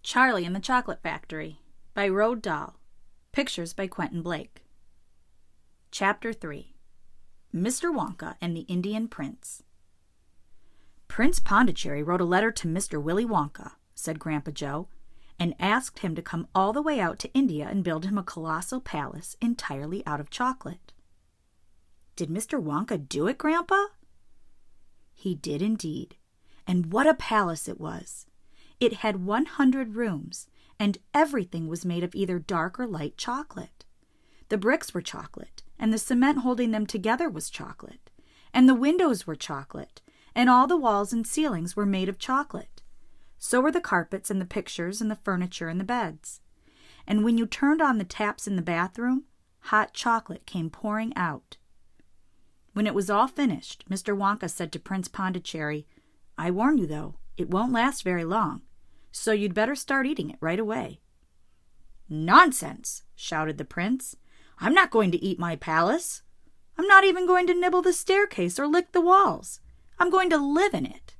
Charlie and the Chocolate Factory by Roald Dahl. Pictures by Quentin Blake. Chapter 3. Mr. Wonka and the Indian Prince. Prince Pondicherry wrote a letter to Mr. Willy Wonka, said Grandpa Joe, and asked him to come all the way out to India and build him a colossal palace entirely out of chocolate. Did Mr. Wonka do it, Grandpa? He did indeed. And what a palace it was! It had 100 rooms, and everything was made of either dark or light chocolate. The bricks were chocolate, and the cement holding them together was chocolate, and the windows were chocolate, and all the walls and ceilings were made of chocolate. So were the carpets and the pictures and the furniture and the beds. And when you turned on the taps in the bathroom, hot chocolate came pouring out. When it was all finished, Mr. Wonka said to Prince Pondicherry, "I warn you, though, it won't last very long, so you'd better start eating it right away." "Nonsense!" shouted the prince. "I'm not going to eat my palace. I'm not even going to nibble the staircase or lick the walls. I'm going to live in it."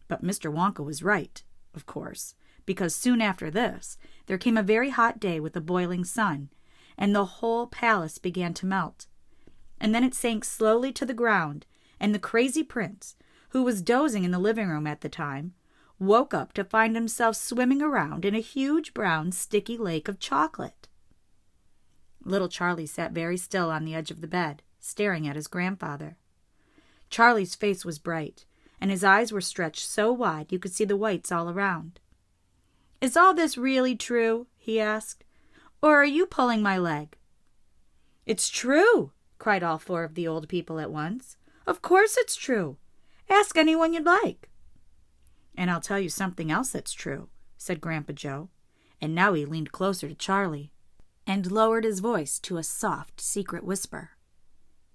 But Mr. Wonka was right, of course, because soon after this there came a very hot day with a boiling sun, and the whole palace began to melt. And then it sank slowly to the ground, and the crazy prince, who was dozing in the living room at the time, woke up to find himself swimming around in a huge brown sticky lake of chocolate. Little Charlie sat very still on the edge of the bed, staring at his grandfather. Charlie's face was bright, and his eyes were stretched so wide you could see the whites all around. "Is all this really true?" he asked. "Or are you pulling my leg?" "It's true!" cried all four of the old people at once. "Of course it's true. Ask anyone you'd like." "And I'll tell you something else that's true," said Grandpa Joe, and now he leaned closer to Charlie and lowered his voice to a soft, secret whisper.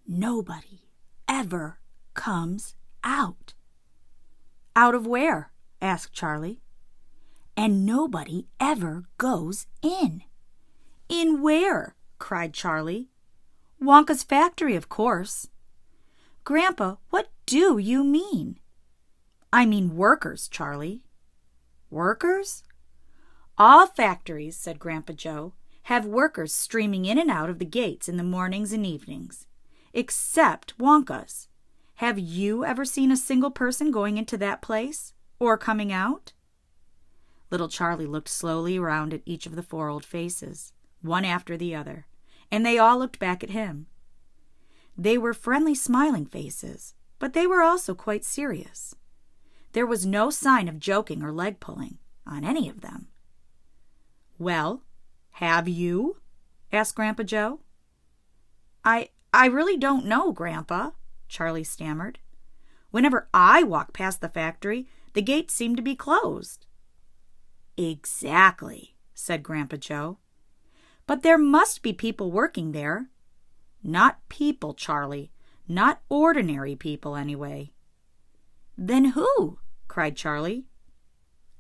"Nobody ever comes out." "Out of where?" asked Charlie. "And nobody ever goes in." "In where?" cried Charlie. "Wonka's factory, of course." "Grandpa, what do you mean?" "I mean workers, Charlie." "Workers?" "All factories," said Grandpa Joe, "have workers streaming in and out of the gates in the mornings and evenings. Except Wonka's. Have you ever seen a single person going into that place? Or coming out?" Little Charlie looked slowly around at each of the four old faces, one after the other, and they all looked back at him. They were friendly, smiling faces, but they were also quite serious. There was no sign of joking or leg-pulling on any of them. "Well, have you?" asked Grandpa Joe. I really don't know, Grandpa," Charlie stammered. "Whenever I walk past the factory, the gates seem to be closed." "Exactly," said Grandpa Joe. "But there must be people working there." "Not people, Charlie. Not ordinary people, anyway." "Then who?" cried Charlie.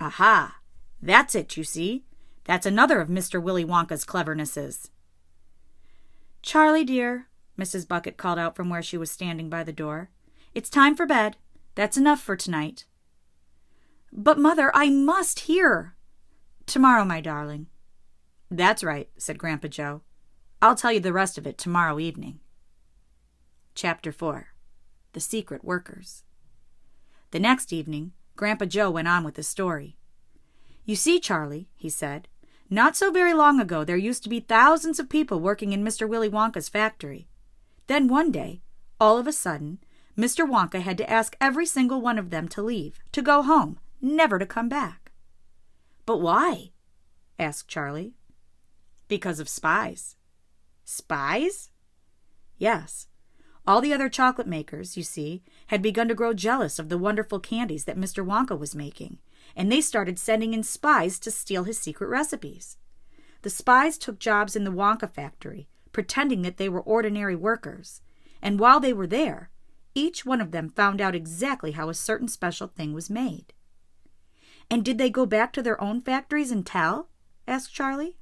"Aha! That's it, you see. That's another of Mr. Willy Wonka's clevernesses." "Charlie, dear," Mrs. Bucket called out from where she was standing by the door, "it's time for bed. That's enough for tonight." "But, Mother, I must hear." "Tomorrow, my darling." "That's right," said Grandpa Joe. "I'll tell you the rest of it tomorrow evening." Chapter 4. The Secret Workers. The next evening, Grandpa Joe went on with the story. "You see, Charlie," he said, "not so very long ago there used to be thousands of people working in Mr. Willy Wonka's factory. Then one day, all of a sudden, Mr. Wonka had to ask every single one of them to leave, to go home, never to come back." "But why?" asked Charlie. "Because of spies." "Spies?" "Yes. All the other chocolate makers, you see, had begun to grow jealous of the wonderful candies that Mr. Wonka was making, and they started sending in spies to steal his secret recipes. The spies took jobs in the Wonka factory, pretending that they were ordinary workers, and while they were there, each one of them found out exactly how a certain special thing was made." "And did they go back to their own factories and tell?" asked Charlie.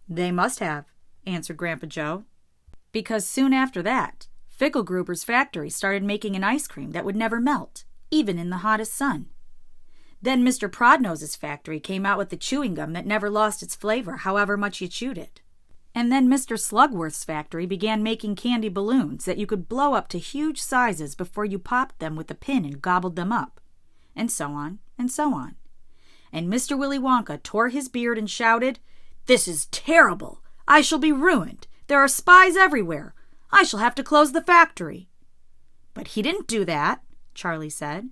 "They must have," answered Grandpa Joe, "because soon after that, Fickelgruber's factory started making an ice cream that would never melt, even in the hottest sun. Then Mr. Prodnose's factory came out with the chewing gum that never lost its flavor, however much you chewed it. And then Mr. Slugworth's factory began making candy balloons that you could blow up to huge sizes before you popped them with a pin and gobbled them up. And so on, and so on. And Mr. Willy Wonka tore his beard and shouted, "This is terrible! I shall be ruined! There are spies everywhere! I shall have to close the factory!" "But he didn't do that," Charlie said.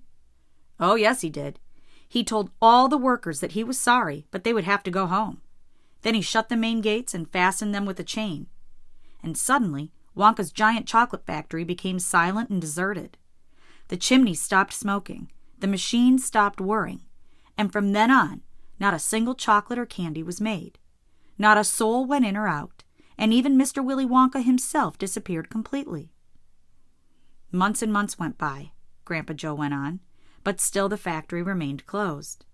"Oh, yes, he did. He told all the workers that he was sorry, but they would have to go home. Then he shut the main gates and fastened them with a chain. And suddenly, Wonka's giant chocolate factory became silent and deserted. The chimneys stopped smoking, the machines stopped whirring, and from then on, not a single chocolate or candy was made. Not a soul went in or out, and even Mr. Willy Wonka himself disappeared completely. Months and months went by, Grandpa Joe went on, but still the factory remained closed.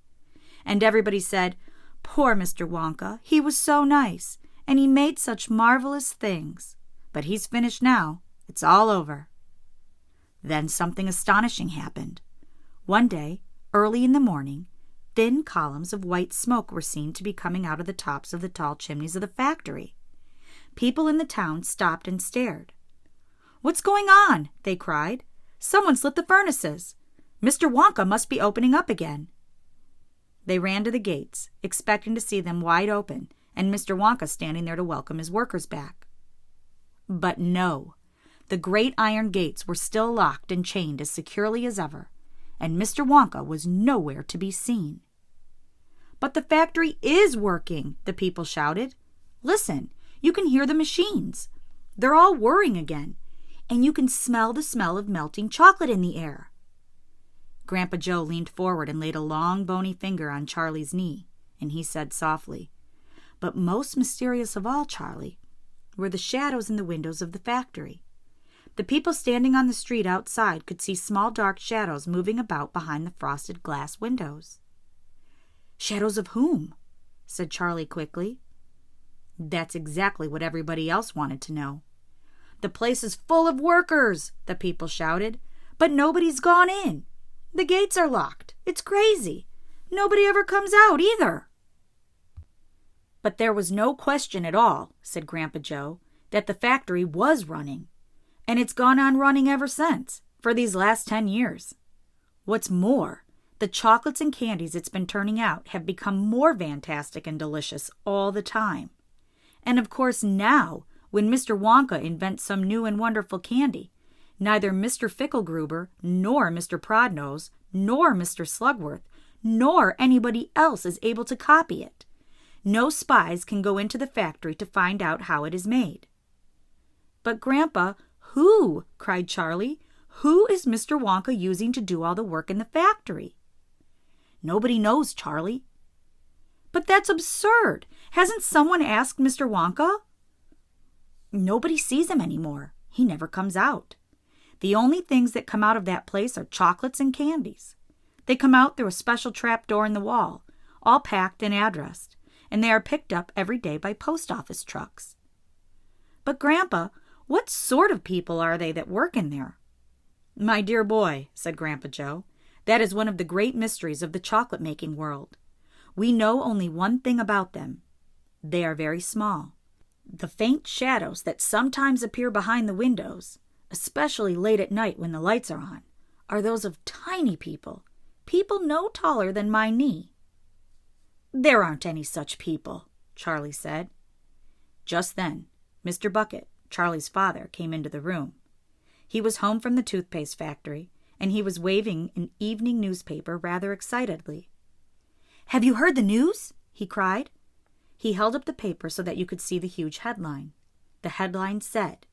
And everybody said, "Poor Mr. Wonka, he was so nice, and he made such marvelous things. But he's finished now. It's all over." Then something astonishing happened. One day, early in the morning, thin columns of white smoke were seen to be coming out of the tops of the tall chimneys of the factory. People in the town stopped and stared. "What's going on?" they cried. "Someone's lit the furnaces. Mr. Wonka must be opening up again." They ran to the gates, expecting to see them wide open and Mr. Wonka standing there to welcome his workers back. But no, the great iron gates were still locked and chained as securely as ever, and Mr. Wonka was nowhere to be seen. "But the factory is working," the people shouted. "Listen, you can hear the machines. They're all whirring again, and you can smell the smell of melting chocolate in the air." Grandpa Joe leaned forward and laid a long, bony finger on Charlie's knee, and he said softly, "But most mysterious of all, Charlie, were the shadows in the windows of the factory. The people standing on the street outside could see small dark shadows moving about behind the frosted glass windows." "Shadows of whom?" said Charlie quickly. That's exactly what everybody else wanted to know. "The place is full of workers," the people shouted, "but nobody's gone in. The gates are locked. It's crazy. Nobody ever comes out either." "But there was no question at all," said Grandpa Joe, "that the factory was running. And it's gone on running ever since, for these last 10 years. What's more, the chocolates and candies it's been turning out have become more fantastic and delicious all the time. And of course now, when Mr. Wonka invents some new and wonderful candy, neither Mr. Fickelgruber, nor Mr. Prodnose, nor Mr. Slugworth, nor anybody else is able to copy it. No spies can go into the factory to find out how it is made." "But, Grandpa, who?" cried Charlie. "Who is Mr. Wonka using to do all the work in the factory?" "Nobody knows, Charlie." "But that's absurd. Hasn't someone asked Mr. Wonka?" "Nobody sees him anymore. He never comes out. The only things that come out of that place are chocolates and candies. They come out through a special trap door in the wall, all packed and addressed, and they are picked up every day by post office trucks." "But, Grandpa, what sort of people are they that work in there?" "My dear boy," said Grandpa Joe, "that is one of the great mysteries of the chocolate-making world. We know only one thing about them. They are very small. The faint shadows that sometimes appear behind the windows, especially late at night when the lights are on, are those of tiny people no taller than my knee." "There aren't any such people," Charlie said. Just then, Mr. Bucket, Charlie's father, came into the room. He was home from the toothpaste factory, and he was waving an evening newspaper rather excitedly. "Have you heard the news?" he cried. He held up the paper so that you could see the huge headline. The headline said,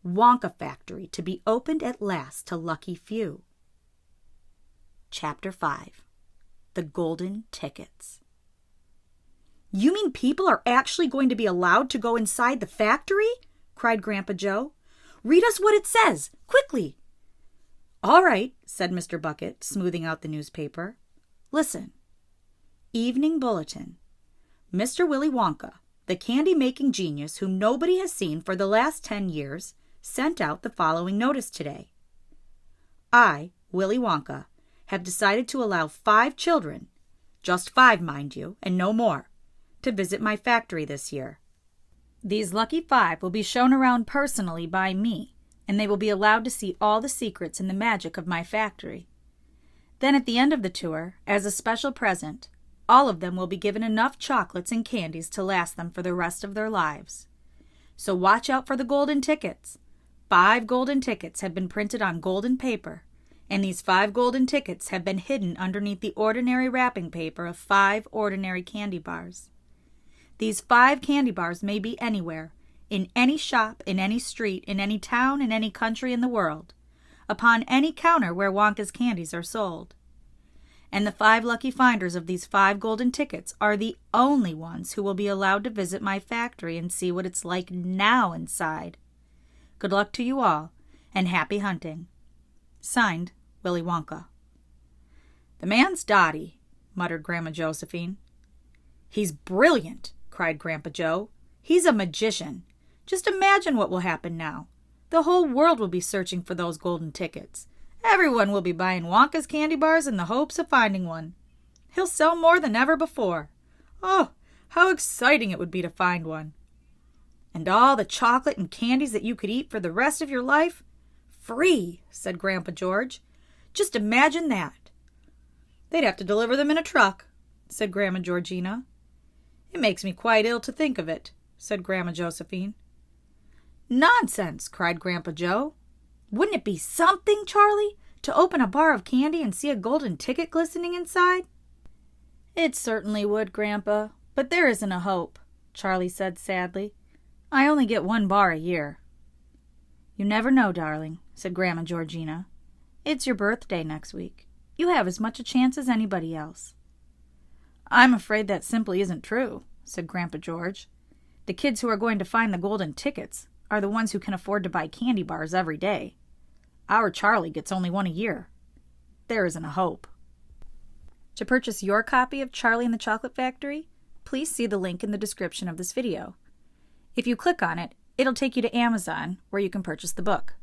"Wonka Factory to be opened at last to lucky few." Chapter 5. The Golden Tickets. "You mean people are actually going to be allowed to go inside the factory?" cried Grandpa Joe. "Read us what it says, quickly." "All right," said Mr. Bucket, smoothing out the newspaper. "Listen. Evening Bulletin. Mr. Willy Wonka, the candy-making genius whom nobody has seen for the last 10 years, sent out the following notice today. I, Willy Wonka, have decided to allow 5 children, just 5, mind you, and no more, to visit my factory this year. These lucky 5 will be shown around personally by me, and they will be allowed to see all the secrets and the magic of my factory. Then at the end of the tour, as a special present, all of them will be given enough chocolates and candies to last them for the rest of their lives. So watch out for the golden tickets. 5 golden tickets have been printed on golden paper, and these 5 golden tickets have been hidden underneath the ordinary wrapping paper of 5 ordinary candy bars. These 5 candy bars may be anywhere, in any shop, in any street, in any town, in any country in the world, upon any counter where Wonka's candies are sold. And the 5 lucky finders of these 5 golden tickets are the only ones who will be allowed to visit my factory and see what it's like now inside. Good luck to you all, and happy hunting. Signed, Willy Wonka. "The man's dotty," muttered Grandma Josephine. "He's brilliant," cried Grandpa Joe. "He's a magician. Just imagine what will happen now. The whole world will be searching for those golden tickets. Everyone will be buying Wonka's candy bars in the hopes of finding one. He'll sell more than ever before. Oh, how exciting it would be to find one. And all the chocolate and candies that you could eat for the rest of your life? Free," said Grandpa George. "Just imagine that." "They'd have to deliver them in a truck," said Grandma Georgina. "It makes me quite ill to think of it," said Grandma Josephine. "Nonsense!" cried Grandpa Joe. "Wouldn't it be something, Charlie, to open a bar of candy and see a golden ticket glistening inside?" "It certainly would, Grandpa, but there isn't a hope," Charlie said sadly. "I only get 1 bar a year." "You never know, darling," said Grandma Georgina. "It's your birthday next week. You have as much a chance as anybody else." "I'm afraid that simply isn't true," said Grandpa George. "The kids who are going to find the golden tickets are the ones who can afford to buy candy bars every day. Our Charlie gets only 1 a year. There isn't a hope." To purchase your copy of Charlie and the Chocolate Factory, please see the link in the description of this video. If you click on it, it'll take you to Amazon, where you can purchase the book.